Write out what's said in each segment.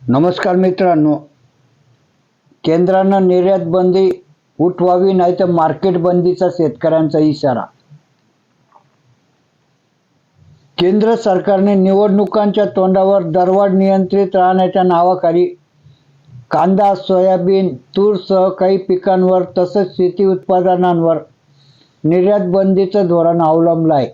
नमस्कार मित्रांनो, केंद्रानं निर्यात बंदी उठवावी नाही तर मार्केट बंदीचा शेतकऱ्यांचा इशारा। केंद्र सरकारने निवडणुकांच्या तोंडावर दरवाढ नियंत्रित राहण्याच्या नावाखाली कांदा, सोयाबीन, तूरसह काही पिकांवर तसंच शेती उत्पादनांवर निर्यात बंदीचं धोरण अवलंबलं आहे।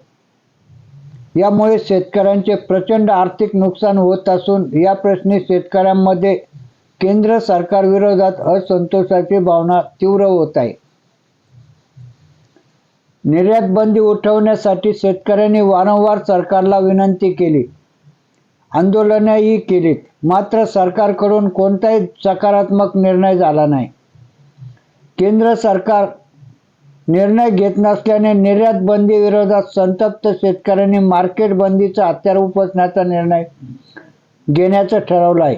यामुळे शेतकऱ्यांचे प्रचंड आर्थिक नुकसान होत असून या प्रश्नी शेतकऱ्यांमध्ये केंद्र सरकार विरोधात असंतोषाची भावना तीव्र होत आहे। निर्यात बंदी उठवण्यासाठी शेतकऱ्यांनी वारंवार सरकारला विनंती केली, आंदोलनही केलीत, मात्र सरकारकडून कोणताही सकारात्मक निर्णय झाला नाही। केंद्र सरकार निर्णय घेत नसल्याने निर्यात बंदी विरोधात संतप्त शेतकऱ्यांनी मार्केट बंदीचा हत्यार उपसण्याचा निर्णय घेण्याचं ठरवलं आहे।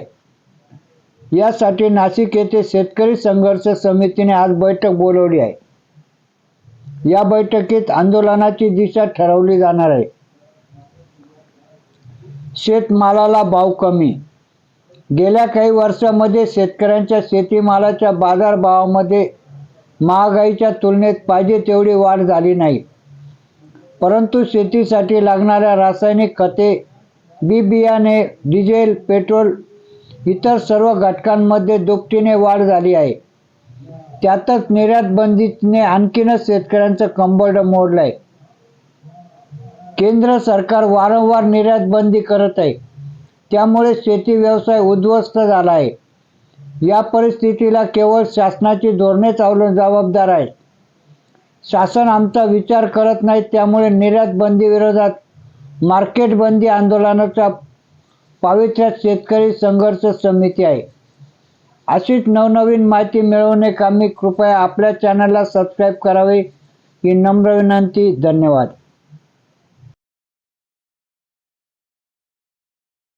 यासाठी नाशिक येथे शेतकरी संघर्ष समितीने आज बैठक बोलावली आहे। या बैठकीत आंदोलनाची दिशा ठरवली जाणार आहे। शेतमालाला भाव कमी। गेल्या काही वर्षांमध्ये शेतकऱ्यांच्या शेतीमालाच्या बाजारभावामध्ये महागाईच्या तुलनेत पाहिजे तेवढी वाढ झाली नाही, परंतु शेतीसाठी लागणाऱ्या रासायनिक खते, बी बियाणे, डिझेल, पेट्रोल इतर सर्व घटकांमध्ये दुपटीने वाढ झाली आहे। त्यातच निर्यात बंदीने आणखीनच शेतकऱ्यांचं कंबरड मोडलं आहे। केंद्र सरकार वारंवार निर्यात बंदी करत आहे, त्यामुळे शेती व्यवसाय उद्ध्वस्त झाला आहे। या परिस्थितीला केवळ शासनाची धोरणेच जबाबदार आहेत। शासन आमचा विचार करत नाही, त्यामुळे निर्यात बंदी विरोधात मार्केट बंदी आंदोलनाच्या पावित्र्यात शेतकरी संघर्ष समिती आहे। अशीच नवनवीन माहिती मिळवण्याकामी कृपया आपल्या चॅनलला सबस्क्राईब करावे ही नम्र विनंती। धन्यवाद।